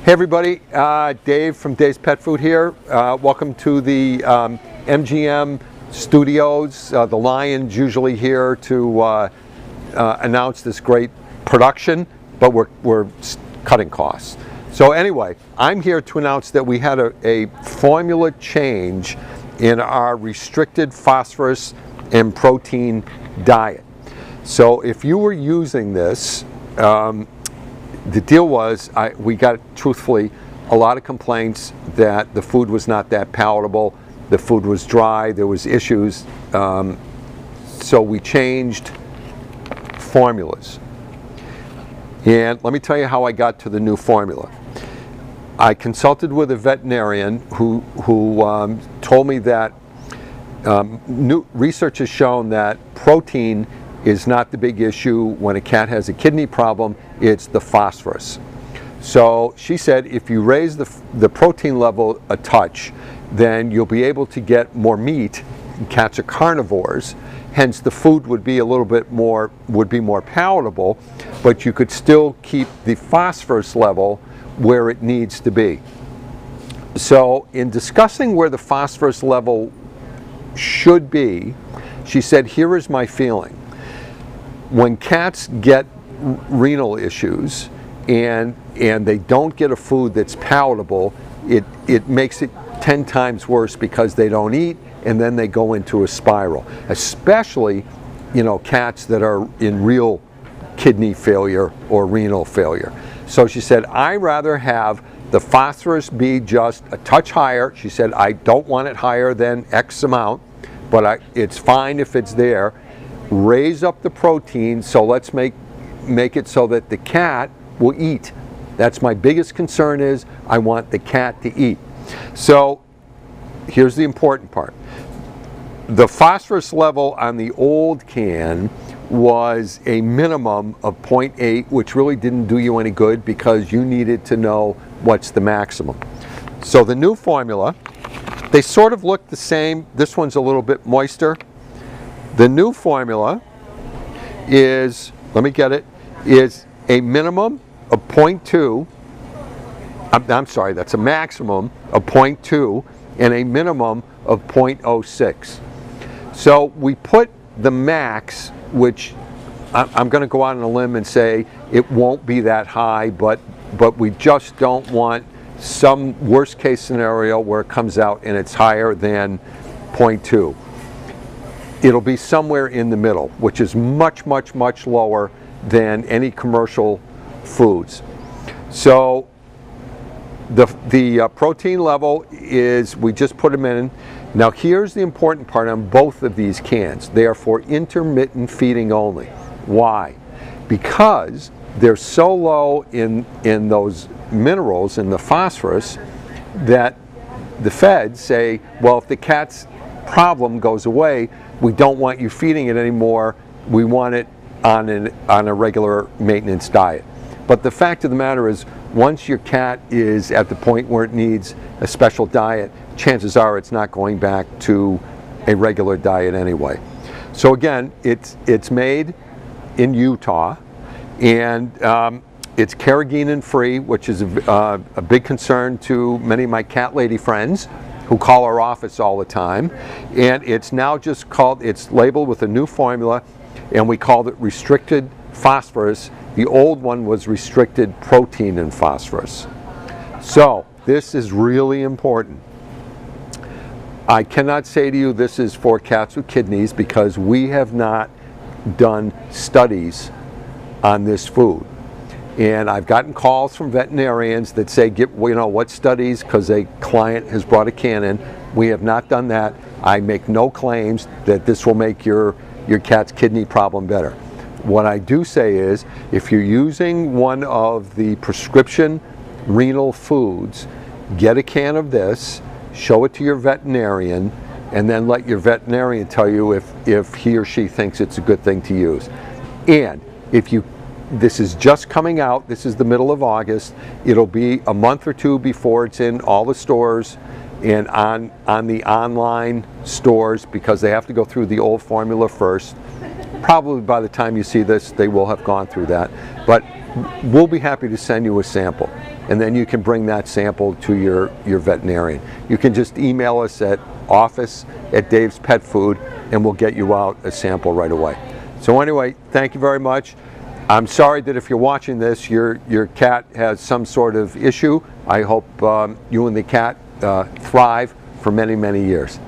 Hey everybody, Dave from Dave's Pet Food here. Welcome to the MGM Studios. The Lion's usually here to announce this great production, but we're cutting costs. So anyway, I'm here to announce that we had a formula change in our restricted phosphorus and protein diet. So if you were using this, the deal was, we got, truthfully, a lot of complaints that the food was not that palatable, the food was dry, there was issues, so we changed formulas. And let me tell you how I got to the new formula. I consulted with a veterinarian who told me that new research has shown that protein is not the big issue when a cat has a kidney problem, it's the phosphorus. So she said if you raise the protein level a touch, then you'll be able to get more meat. Cats are carnivores, hence the food would be a little bit more, would be more palatable, but you could still keep the phosphorus level where it needs to be. So in discussing where the phosphorus level should be, she said, here is my feeling. When cats get renal issues and they don't get a food that's palatable, it makes it 10 times worse because they don't eat and then they go into a spiral. Especially, cats that are in real kidney failure or renal failure. So she said, I rather have the phosphorus be just a touch higher. She said, I don't want it higher than X amount, but it's fine if it's there. Raise up the protein, so let's make it so that the cat will eat. That's my biggest concern, is I want the cat to eat. So here's the important part. The phosphorus level on the old can was a minimum of 0.8, which really didn't do you any good because you needed to know what's the maximum. So the new formula, they sort of look the same. This one's a little bit moister. The new formula is, let me get it, is a minimum of 0.2, I'm sorry, that's a maximum of 0.2 and a minimum of 0.06. So we put the max, which I'm going to go out on a limb and say it won't be that high, but we just don't want some worst case scenario where it comes out and it's higher than 0.2. It'll be somewhere in the middle, which is much, much, much lower than any commercial foods. So the protein level is, we just put them in. Now here's the important part on both of these cans. They are for intermittent feeding only. Why? Because they're so low in those minerals, in the phosphorus, that the feds say, well, if the cat's problem goes away, we don't want you feeding it anymore. We want it on a regular maintenance diet. But the fact of the matter is, once your cat is at the point where it needs a special diet, chances are it's not going back to a regular diet anyway. So again, it's made in Utah, and it's carrageenan free, which is a big concern to many of my cat lady friends who call our office all the time. And it's now just called, it's labeled with a new formula, and we called it restricted phosphorus. The old one was restricted protein and phosphorus. So this is really important. I cannot say to you this is for cats with kidneys because we have not done studies on this food. And I've gotten calls from veterinarians that say, what studies, because a client has brought a can in. We have not done that. I make no claims that this will make your cat's kidney problem better. What I do say is, if you're using one of the prescription renal foods, get a can of this, show it to your veterinarian, and then let your veterinarian tell you if he or she thinks it's a good thing to use. And this is just coming out, this is the middle of August, it'll be a month or two before it's in all the stores and on the online stores, because they have to go through the old formula first. Probably by the time you see this, they will have gone through that. But we'll be happy to send you a sample, and then you can bring that sample to your veterinarian. You can just email us at office@Dave's Pet Food, and we'll get you out a sample right away. So anyway, thank you very much. I'm sorry that if you're watching this, your cat has some sort of issue. I hope you and the cat thrive for many, many years.